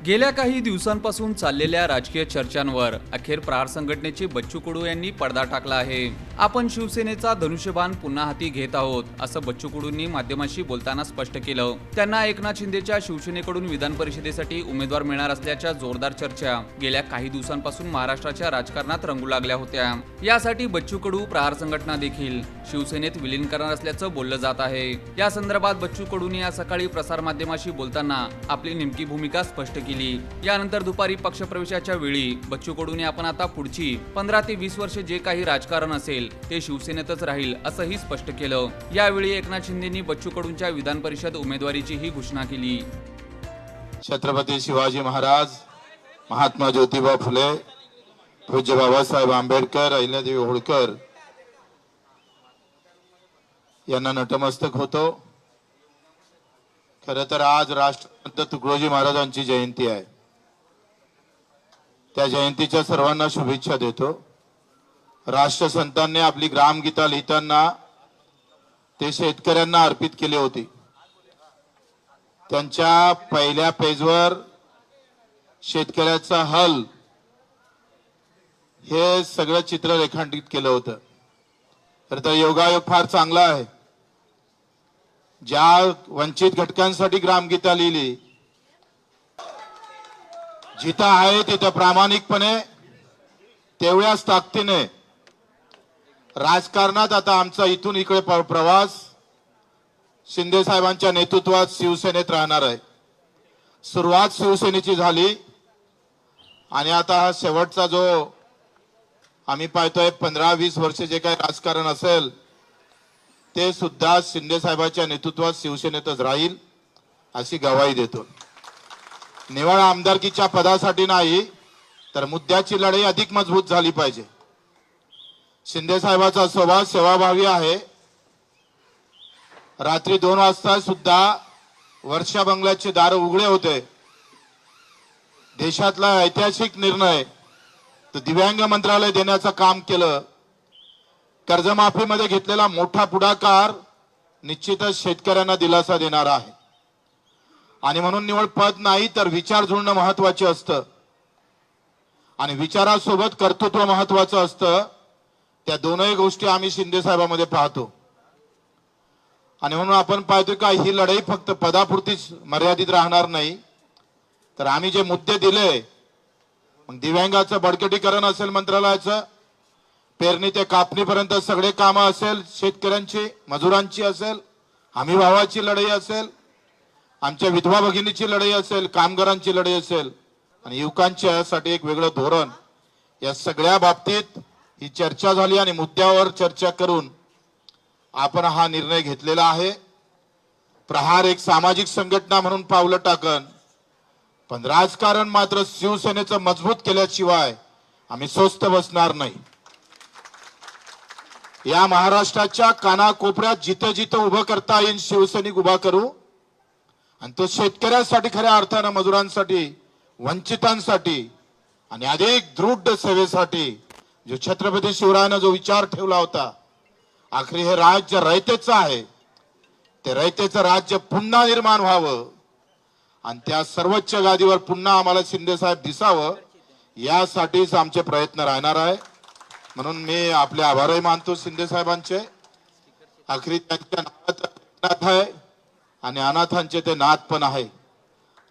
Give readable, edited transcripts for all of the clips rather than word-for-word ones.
गेल्या काही दिवसांपासून चाललेल्या राजकीय चर्चांवर अखेर प्रहार संघटनेचे बच्चू कडू यांनी पडदा टाकला आहे। आपण शिवसेनेचा धनुष्यबाण पुन्हा हाती घेत आहोत असं बच्चू कडूंनी माध्यमांशी बोलताना स्पष्ट केलं। त्यांना एकनाथ शिंदेच्या शिवसेनेकडून विधान परिषदेसाठी उमेदवार मिळणार असल्याच्या जोरदार चर्चा गेल्या काही दिवसांपासून महाराष्ट्राच्या राजकारणात रंगू लागल्या होत्या। यासाठी बच्चू कडू प्रहार संघटना देखील शिवसेनेत विलीन करणार असल्याचं बोललं जात आहे। या संदर्भात बच्चू कडूंनी आज सकाळी प्रसार माध्यमांशी बोलताना आपली नेमकी भूमिका स्पष्ट केली। यानंतर दुपारी पक्षप्रवेशाच्या वेळी बच्चू कडूंनी आपण आता पुढची 15 ते 20 वर्षे जे काही राजकारण असेल ते शिवसेनेतच राहील असंही स्पष्ट केलं। यावेळी एकनाथ शिंदेंनी बच्चू कडूंच्या विधान परिषद उमेदवारीचीही घोषणा केली। छत्रपती शिवाजी महाराज, महात्मा ज्योतिबा फुले, पूज्य बाबासाहेब आंबेडकर, अहिल्यादेवी होळकर यांना नतमस्तक होतो। खरं तर आज राष्ट्रसंत तुकडोजी महाराजांची जयंती आहे। त्या जयंतीच्या सर्वांना शुभेच्छा देतो। राष्ट्रसंतांनी आपली ग्रामगीता लिहिताना ते शेतकऱ्यांना अर्पित केली होती। त्यांच्या पहिल्या पेजवर शेतकऱ्याचा हल हे सगळं चित्र रेखांकित केलं होतं। तर योगायोग फार चांगला आहे। ज्या वंचित घटकांसाठी ग्रामगीता लिहिली, जिथं आहे तिथं प्रामाणिकपणे तेवढ्याच ताकदीने राजकारणात आता आमचा इथून इकडे प्रवास शिंदे साहेबांच्या नेतृत्वात शिवसेनेत राहणार आहे। सुरुवात शिवसेनेची झाली आणि आता हा शेवटचा जो आम्ही पाहतोय 15-20 वर्ष जे काही राजकारण असेल ते सुद्धा शिंदे साहेबांच्या नेतृत्वात शिवसेनेतच राहील अशी ग्वाही देतो। निवड आमदारकीच्या पदासाठी नाही तर मुद्द्याची लढाई अधिक मजबूत झाली पाहिजे। शिंदे साहेबांचा स्वभाव सेवाभावी आहे। रात्री 2 वाजता सुद्धा वर्षा बंगल्याचे दार उघडे होते। देशातला ऐतिहासिक निर्णय तर दिव्यांग मंत्रालय देण्याचं काम केलं। कर्जमाफीमध्ये घेतलेला मोठा पुढाकार निश्चितच शेतकऱ्यांना दिलासा देणारा आहे। आणि म्हणून निवड पद नाही तर विचार जुळणं महत्वाचं असतं आणि विचारासोबत कर्तृत्व महत्वाचं असतं। त्या दोनही गोष्टी आम्ही शिंदे साहेबांमध्ये पाहतो आणि म्हणून आपण पाहतो का ही लढाई फक्त पदापुरतीच मर्यादित राहणार नाही तर आम्ही जे मुद्दे दिले, मग दिव्यांगाचं बळकटीकरण असेल, मंत्रालयाचं पेरणी ते कापणीपर्यंत सगळे कामं असेल, शेतकऱ्यांची मजुरांची असेल, हमी भावाची लढाई असेल, आमच्या विधवा भगिनीची लढाई असेल, कामगारांची लढाई असेल आणि युवकांच्या यासाठी एक वेगळं धोरण, या सगळ्या बाबतीत ही चर्चा झाली आणि मुद्द्यावर चर्चा करून आपण हा निर्णय घेतलेला आहे। प्रहार एक सामाजिक संघटना म्हणून पावलं टाकन, पण राजकारण मात्र शिवसेनेचं मजबूत केल्याशिवाय आम्ही स्वस्थ बसणार नाही। या महाराष्ट्राच्या कानाकोपऱ्यात जिथे जिथे उभं करता येईल शिवसैनिक उभा करू आणि तो शेतकऱ्यांसाठी, खऱ्या अर्थानं मजुरांसाठी, वंचितांसाठी आणि अधिक दृढ सेवेसाठी जो छत्रपती शिवरायानं जो विचार ठेवला होता, आखरी हे राज्य रयतेचं आहे, ते रयतेचं राज्य पुन्हा निर्माण व्हावं आणि त्या सर्वोच्च गादीवर पुन्हा आम्हाला शिंदे साहेब दिसावं, यासाठीच आमचे प्रयत्न राहणार आहे। म्हणून मी आपले आभारही मानतो शिंदे साहेबांचे। आखरी त्यांच्या नाथ आहे आणि अनाथांचे ते नाथ पण आहे।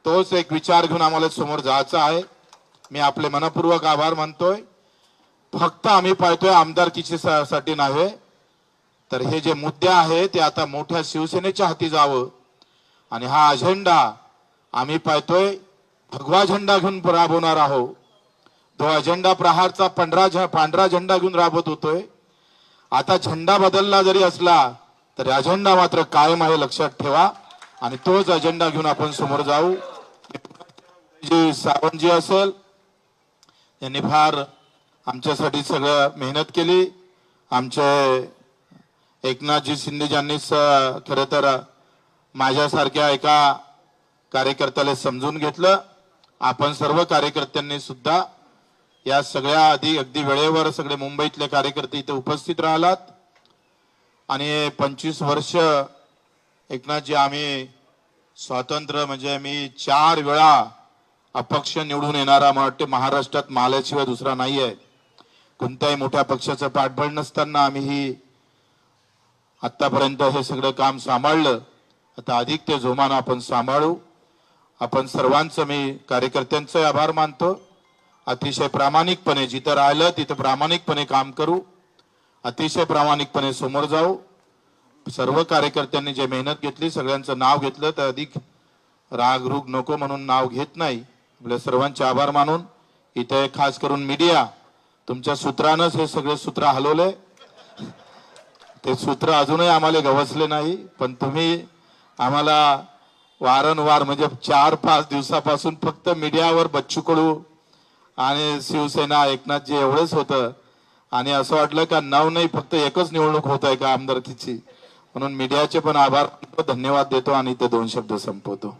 तोच एक विचार घेऊन आम्हाला समोर जायचं आहे। मी आपले मनपूर्वक आभार मानतोय। फक्त आम्ही पाहतोय आमदारकीची साठी नव्हे तर हे जे मुद्दे आहे ते आता मोठ्या शिवसेनेच्या हाती जावं आणि हा अजेंडा आम्ही पाहतोय भगवा झेंडा घेऊन राबवणार आहोत। तो अजेंडा प्रहारचा पांढरा झेंडा घेऊन राबवत होतोय। आता झेंडा बदलला जरी असला तरी अजेंडा मात्र कायम आहे, लक्षात ठेवा आणि तोच अजेंडा घेऊन आपण समोर जाऊ। जी सावंतजी असेल यांनी फार आमच्यासाठी सगळं मेहनत केली। आमचे एकनाथजी शिंदे यांनी खरं तर माझ्यासारख्या एका कार्यकर्त्याला समजून घेतलं। आपण सर्व कार्यकर्त्यांनी सुद्धा या सगळ्या अगदी वेळेवर सगळे मुंबईतले कार्यकर्ते इथे उपस्थित राहिलात आणि 25 वर्ष एकनाथजी आम्ही स्वातंत्र्य म्हणजे मी 4 वेळा अपक्ष निवडून येणारा मला वाटते महाराष्ट्रात माल्याशिवाय दुसरा नाही आहे. कोणत्याही मोठ्या पक्षाचं पाठबळ नसताना आम्ही ही आतापर्यंत हे सगळं काम सांभाळलं. आता अधिक ते जोमानं आपण सांभाळू. आपण सर्वांचं मी कार्यकर्त्यांचे आभार मानतो. अतिशय प्रामाणिकपणे जिथं राहिलं तिथं प्रामाणिकपणे काम करू. अतिशय प्रामाणिकपणे समोर जाऊ. सर्व कार्यकर्त्यांनी जे मेहनत घेतली सगळ्यांचं नाव घेतलं तर अधिक राग रूग नको म्हणून नाव घेत नाही. आपल्या सर्वांचे आभार मानून इथे खास करून मीडिया तुमच्या सूत्रानंच हे सगळे सूत्र हलवले. ते सूत्र अजूनही आम्हाला गवसले नाही, पण तुम्ही आम्हाला वारंवार म्हणजे 4-5 दिवसापासून फक्त मीडियावर बच्चू कडू आणि शिवसेना एकनाथजी एवढंच होतं आणि असं वाटलं का नाही फक्त एकच निवडणूक होत आहे का आमदारकीची. म्हणून मीडियाचे पण आभार धन्यवाद देतो आणि ते 2 शब्द संपवतो.